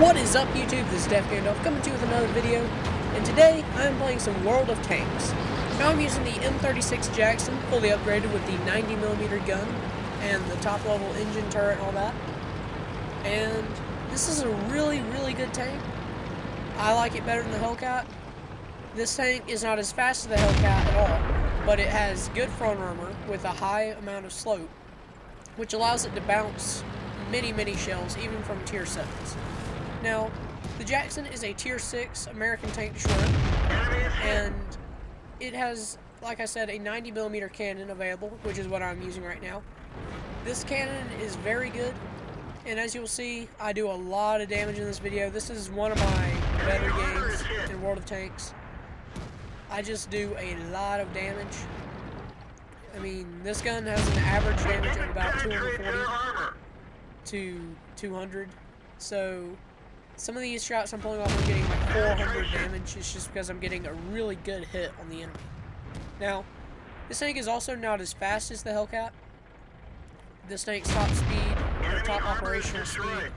What is up, YouTube? This is DeFGandolf coming to you with another video, and today I am playing some World of Tanks. Now I'm using the M36 Jackson, fully upgraded with the 90mm gun and the top level engine turret and all that. And this is a really good tank. I like it better than the Hellcat. This tank is not as fast as the Hellcat at all, but it has good front armor with a high amount of slope, which allows it to bounce many shells, even from tier 7s. Now, the Jackson is a tier 6 American tank destroyer, and it has, like I said, a 90mm cannon available, which is what I'm using right now. This cannon is very good, and as you'll see, I do a lot of damage in this video. This is one of my better games in World of Tanks. I just do a lot of damage. I mean, this gun has an average damage of about 240 to 200, so some of these shots I'm pulling off, I'm getting like 400 damage. It's just because I'm getting a really good hit on the enemy. Now, this tank is also not as fast as the Hellcat. This tank's top speed, or top operational speed,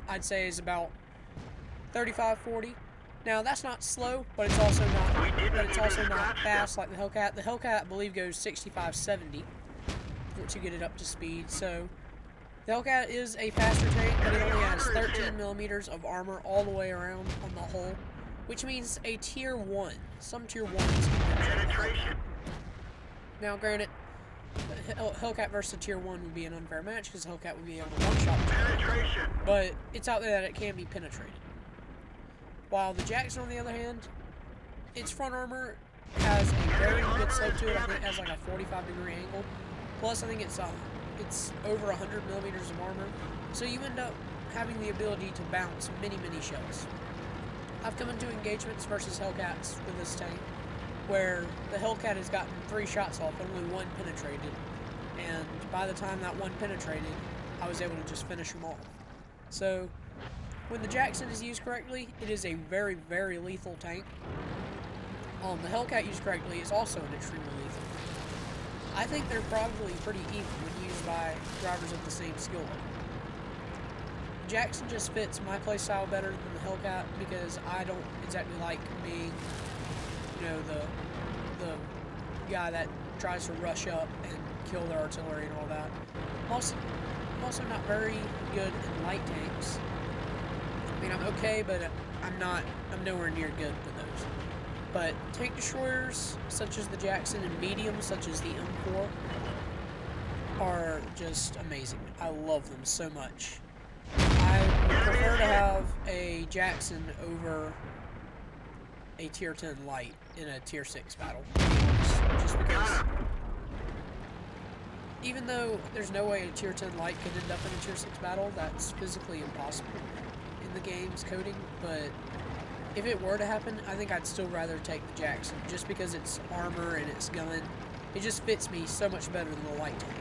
I'd say is about 35-40. Now, that's not slow, but it's also not fast like the Hellcat. The Hellcat, I believe, goes 65-70 once you get it up to speed. So the Hellcat is a faster tank, but it only has 13mm of armor all the way around on the hull, which means a tier 1. Some tier 1s can penetrate. Now, granted, Hellcat versus a tier 1 would be an unfair match because Hellcat would be able to one-shot it, but it's out there that it can be penetrated. While the Jackson, on the other hand, its front armor has a very good slope to it. I think it has like a 45-degree angle. Plus, I think it's over 100mm of armor, so you end up having the ability to bounce many shells. I've come into engagements versus Hellcats with this tank, where the Hellcat has gotten 3 shots off, but only 1 penetrated, and by the time that 1 penetrated, I was able to just finish them all. So, when the Jackson is used correctly, it is a very lethal tank. The Hellcat used correctly is also an extremely lethal tank. I think they're probably pretty even when used by drivers of the same skill level. Jackson just fits my playstyle better than the Hellcat because I don't exactly like being, you know, the guy that tries to rush up and kill their artillery and all that. I'm also not very good in light tanks. I mean, I'm okay, but I'm nowhere near good with those. But tank destroyers, such as the Jackson, and mediums, such as the M4, are just amazing. I love them so much. I would prefer to have a Jackson over a tier 10 light in a tier 6 battle. Just because, even though there's no way a tier 10 light could end up in a tier 6 battle, that's physically impossible in the game's coding, but if it were to happen, I think I'd still rather take the Jackson, just because its armor and its gun, it just fits me so much better than the light tank.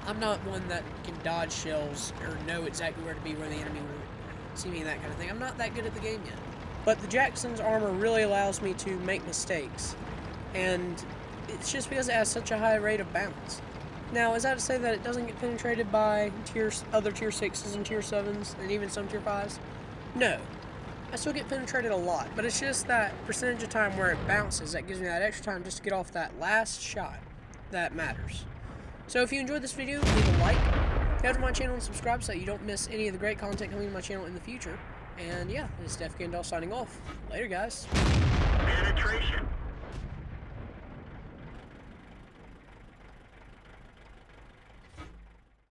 I'm not one that can dodge shells or know exactly where to be where the enemy will see me and that kind of thing. I'm not that good at the game yet. But the Jackson's armor really allows me to make mistakes, and it's just because it has such a high rate of bounce. Now, is that to say that it doesn't get penetrated by other tier 6s and tier 7s, and even some tier 5s? No. I still get penetrated a lot, but it's just that percentage of time where it bounces that gives me that extra time just to get off that last shot that matters. So if you enjoyed this video, leave a like, head to my channel and subscribe so that you don't miss any of the great content coming to my channel in the future. And yeah, this is DeFGandolf signing off. Later, guys. Penetration.